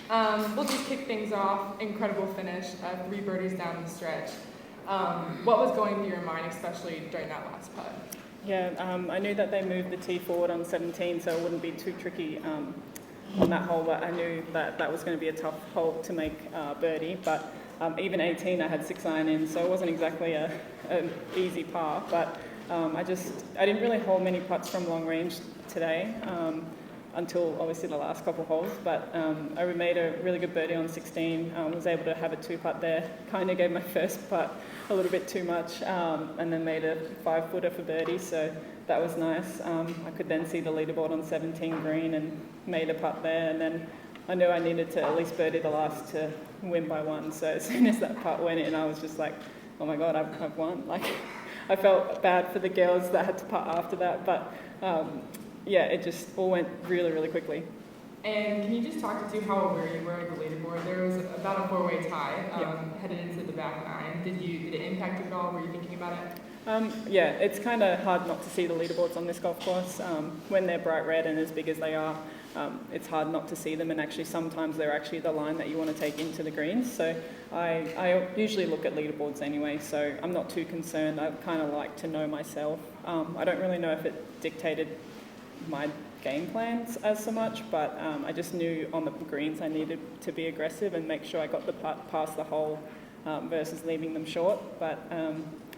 We'll just kick things off. Incredible finish, 3 birdies down the stretch. What was going through your mind, especially during that last putt? Yeah, I knew that they moved the tee forward on 17, so it wouldn't be too tricky on that hole, but I knew that that was going to be a tough hole to make birdie. But even 18, I had 6 iron in, so it wasn't exactly an easy par. But I didn't really hold many putts from long range today until obviously the last couple holes. But I made a really good birdie on 16. Was able to have a 2-putt there. Kind of gave my first putt a little bit too much, and then made a 5-footer for birdie. So that was nice. I could then see the leaderboard on 17 green and made a putt there, and then I knew I needed to at least birdie the last to win by 1. So as soon as that putt went in, I was just like, oh my God, I've won. Like, I felt bad for the girls that had to putt after that, but yeah, it just all went really, really quickly. And can you just talk to how aware you were of the leaderboard? There was about a 4-way tie headed into the back 9. Did it impact you at all? Were you thinking about it? Yeah, it's kind of hard not to see the leaderboards on this golf course. When they're bright red and as big as they are, it's hard not to see them, and actually sometimes they're actually the line that you want to take into the greens. So I usually look at leaderboards anyway, so I'm not too concerned. I kind of like to know myself. I don't really know if it dictated my game plans as so much, but I just knew on the greens I needed to be aggressive and make sure I got the putt past the hole versus leaving them short. But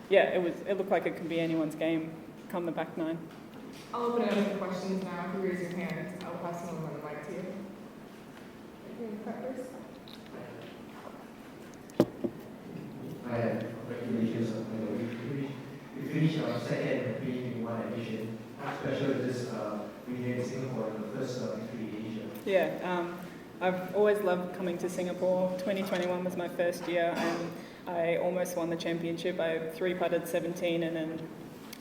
yeah, it looked like it could be anyone's game come the back 9. I'll open it up for questions now. If you raise your hand, I'll pass someone on the mic to you. Hi, congratulations on we finished our second pre-21 edition. How special is this being here in Singapore in the first pre-Asia? Yeah, I've always loved coming to Singapore. 2021 was my first year, and I almost won the championship. I 3-putted 17 and then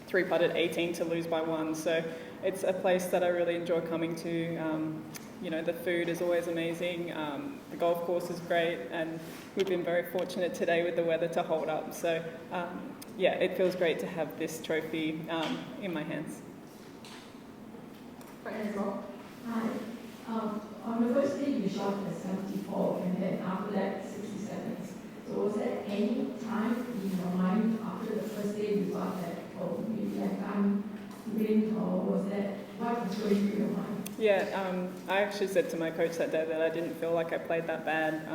3-putted 18 to lose by 1. So it's a place that I really enjoy coming to. You know, the food is always amazing. The golf course is great, and we've been very fortunate today with the weather to hold up. So yeah, it feels great to have this trophy in my hands. Hi. On the first day you shot at 74, and then after that 67. So was there any time in your mind after the first day you thought that, oh, maybe I can't win, or was that, what was going through your mind? Yeah, I actually said to my coach that day that I didn't feel like I played that bad.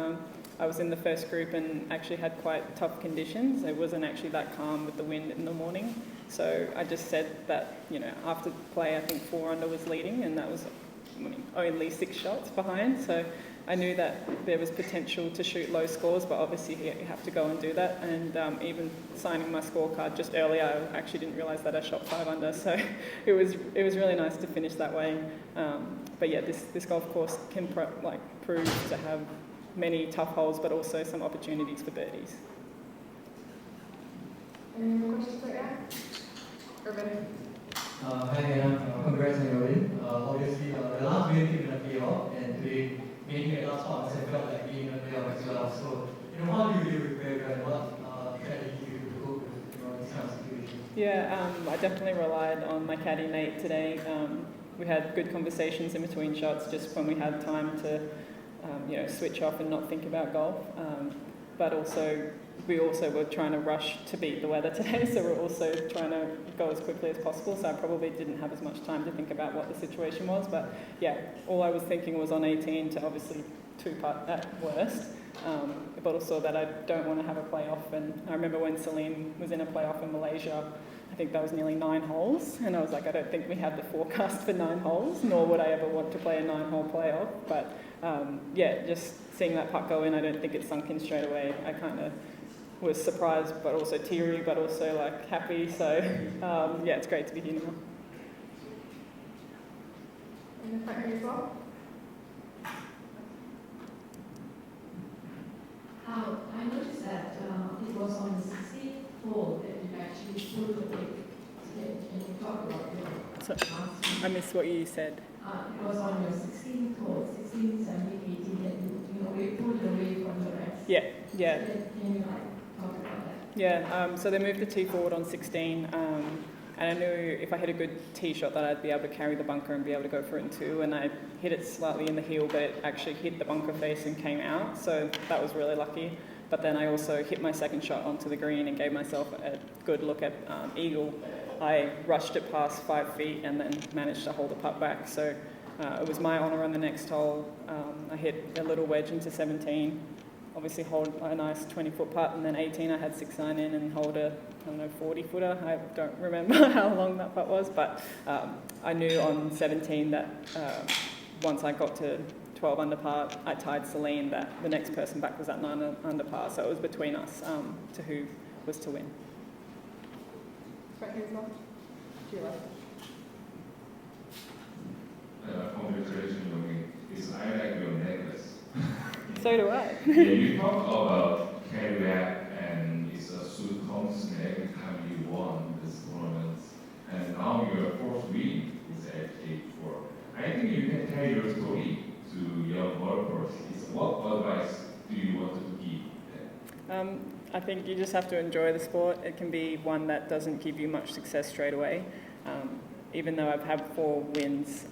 I was in the first group and actually had quite tough conditions. It wasn't actually that calm with the wind in the morning. So I just said that, you know, after play, I think 4 under was leading, and that was only 6 shots behind. So I knew that there was potential to shoot low scores, but obviously you have to go and do that. And even signing my scorecard just earlier, I actually didn't realise that I shot 5 under. So it was really nice to finish that way. But yeah, this golf course can prove to have many tough holes, but also some opportunities for birdies. Any more questions right now? Urban? Hi, Anna. Congrats on your win. Obviously, the last win came in a playoff, and today making it last spot must have felt like being in a playoff as well. So, how do you deal with failure, and what strategy do you cope with this kind of situation? Yeah, I definitely relied on my caddy Nate today. We had good conversations in between shots, just when we had time to switch off and not think about golf. But we also were trying to rush to beat the weather today, so we're also trying to go as quickly as possible. So I probably didn't have as much time to think about what the situation was. But yeah, all I was thinking was on 18 to obviously 2-putt at worst, but also that I don't want to have a playoff. And I remember when Celine was in a playoff in Malaysia, I think that was nearly 9 holes, and I was like, I don't think we have the forecast for 9 holes, nor would I ever want to play a 9-hole playoff. But yeah, just seeing that putt go in, I don't think it sunk in straight away. I kind of was surprised, but also teary, but also like happy. So yeah, it's great to be here now. In the front here as well? I noticed that it was on the 16th hole that you actually pulled the break today, and you talked about your So, I missed what you said. It was on your 16th hole, 16, 17, 18, that you pulled away from the rest. Yeah. So can you talk about that? Yeah, so they moved the tee forward on 16. and I knew if I hit a good tee shot that I'd be able to carry the bunker and be able to go for it in 2, and I hit it slightly in the heel, but it actually hit the bunker face and came out, so that was really lucky. But then I also hit my second shot onto the green and gave myself a good look at eagle. I rushed it past 5 feet and then managed to hold the putt back, so it was my honour on the next hole. I hit a little wedge into 17, obviously hold a nice 20-foot putt, and then 18 I had 6-iron in and hold a, 40-footer. I don't remember how long that putt was, but I knew on 17 that once I got to 12 under par, I tied Celine, that the next person back was at 9 under par, so it was between us to who was to win. Right here as well. To your left. Congratulations, Yomi. Because I like your necklace. So do I. Yeah, you talk about carry-back, and it's a suit comes every time you won this tournament, and now your fourth win is LPGA Tour. I think you can tell your story to young golfers. What advice do you want to give them? I think you just have to enjoy the sport. It can be one that doesn't give you much success straight away. Even though I've had 4 wins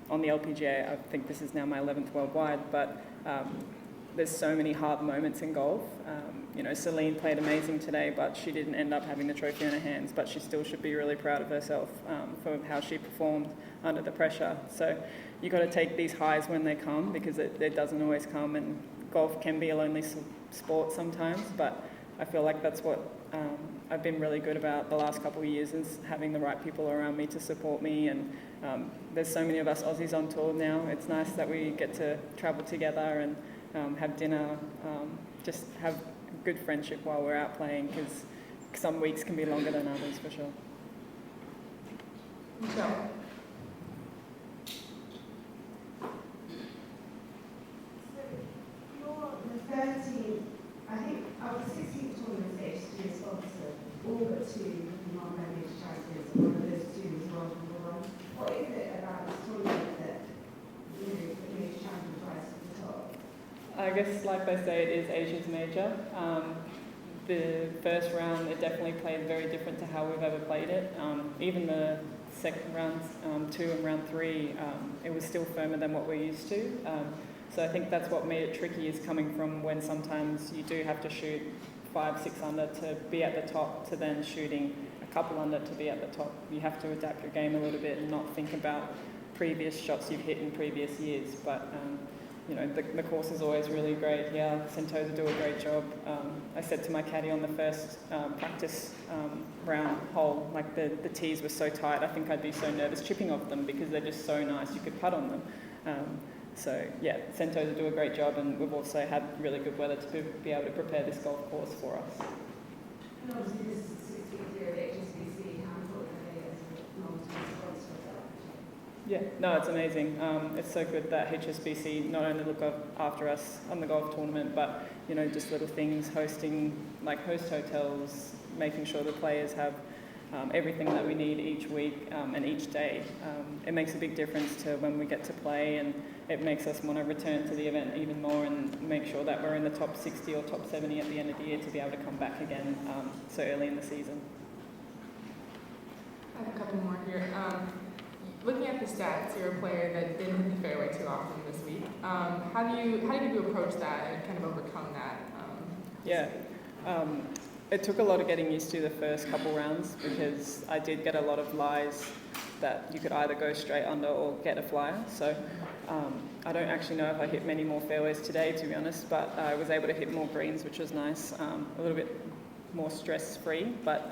on the LPGA, I think this is now my 11th worldwide, but there's so many hard moments in golf. Celine played amazing today, but she didn't end up having the trophy in her hands, but she still should be really proud of herself for how she performed under the pressure. So you've got to take these highs when they come, because it doesn't always come, and golf can be a lonely sport sometimes, but I feel like that's what I've been really good about the last couple of years, is having the right people around me to support me, and there's so many of us Aussies on tour now. It's nice that we get to travel together and have dinner, just have good friendship while we're out playing, because some weeks can be longer than others for sure. Michelle. The 13th, I think, of the 16th tournament HSBC sponsored, all but 2 non-managed charities, and one of those 2 is World War I. What is it about this tournament that makes champion rise to the top? I guess, like they say, it is Asia's major. The first round, it definitely played very different to how we've ever played it. Even the second rounds, 2 and round 3, it was still firmer than what we're used to. So I think that's what made it tricky, is coming from when sometimes you do have to shoot 5, 6 under to be at the top, to then shooting a couple under to be at the top. You have to adapt your game a little bit and not think about previous shots you've hit in previous years. But the course is always really great. Yeah, Sentosa do a great job. I said to my caddy on the first practice round hole, like the tees were so tight, I think I'd be so nervous chipping off them, because they're just so nice, you could putt on them. So yeah, Sentosa do a great job, and we've also had really good weather to be able to prepare this golf course for us. And obviously this is the 16th year of HSBC, how important are they as a long-term sponsor of that? Yeah, no, it's amazing. It's so good that HSBC not only look after us on the golf tournament, but just little things, hosting, like host hotels, making sure the players have everything that we need each week and each day. It makes a big difference to when we get to play, and it makes us want to return to the event even more and make sure that we're in the top 60 or top 70 at the end of the year to be able to come back again so early in the season. I have a couple more here. Looking at the stats, you're a player that didn't hit the fairway too often this week. How did you approach that and kind of overcome that? It took a lot of getting used to the first couple rounds, because I did get a lot of lies that you could either go straight under or get a flyer. So I don't actually know if I hit many more fairways today, to be honest, but I was able to hit more greens, which was nice, a little bit more stress-free. But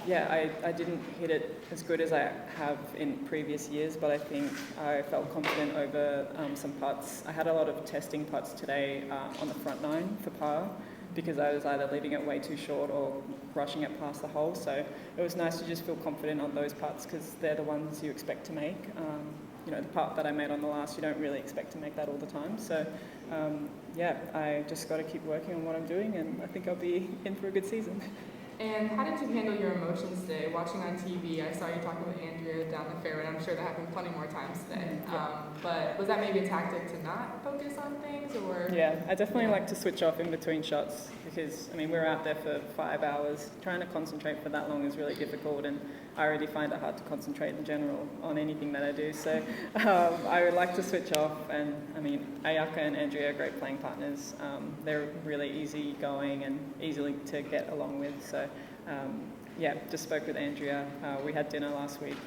I didn't hit it as good as I have in previous years, but I think I felt confident over some putts. I had a lot of testing putts today on the front 9 for par, because I was either leaving it way too short or rushing it past the hole. So it was nice to just feel confident on those putts, because they're the ones you expect to make. The putt that I made on the last, you don't really expect to make that all the time. So I just got to keep working on what I'm doing, and I think I'll be in for a good season. And how did you handle your emotions today? Watching on TV, I saw you talking with Andrea down the fairway, and I'm sure that happened plenty more times today. But was that maybe a tactic to not focus on things, or? Yeah, I definitely like to switch off in between shots because, I mean, we're out there for 5 hours. Trying to concentrate for that long is really difficult, and I already find it hard to concentrate in general on anything that I do. So I would like to switch off, and I mean, Ayaka and Andrea are great playing partners. They're really easygoing and easily to get along with. So yeah, just spoke with Andrea. We had dinner last week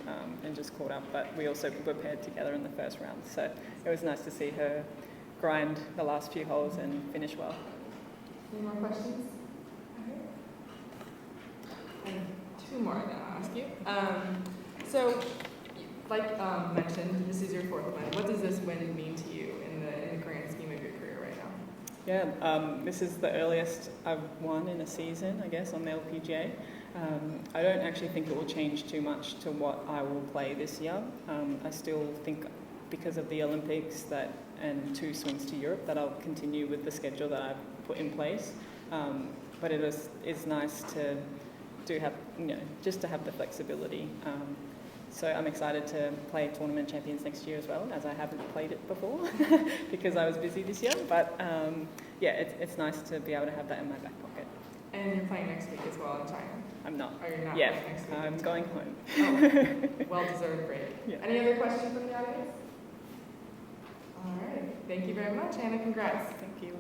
and just caught up, but we also were paired together in the first round. So it was nice to see her grind the last few holes and finish well. Any more questions? I have 2 more that I'll ask you. So, like mentioned, this is your 4th win. What does this win mean to you in the grand scheme of your career right now? Yeah, this is the earliest I've won in a season, I guess, on the LPGA. I don't actually think it will change too much to what I will play this year. I still think because of the Olympics and 2 swings to Europe that I'll continue with the schedule that I've put in place. But it is nice to have, just to have the flexibility. So I'm excited to play Tournament Champions next year as well, as I haven't played it before because I was busy this year. But yeah, it's nice to be able to have that in my back pocket. And you're playing next week as well in China. I'm not. Or you're not Yeah, playing next week? I'm going home. Oh, well-deserved break. Yeah. Any other questions from the audience? All right. Thank you very much, Anna. Congrats. Thank you.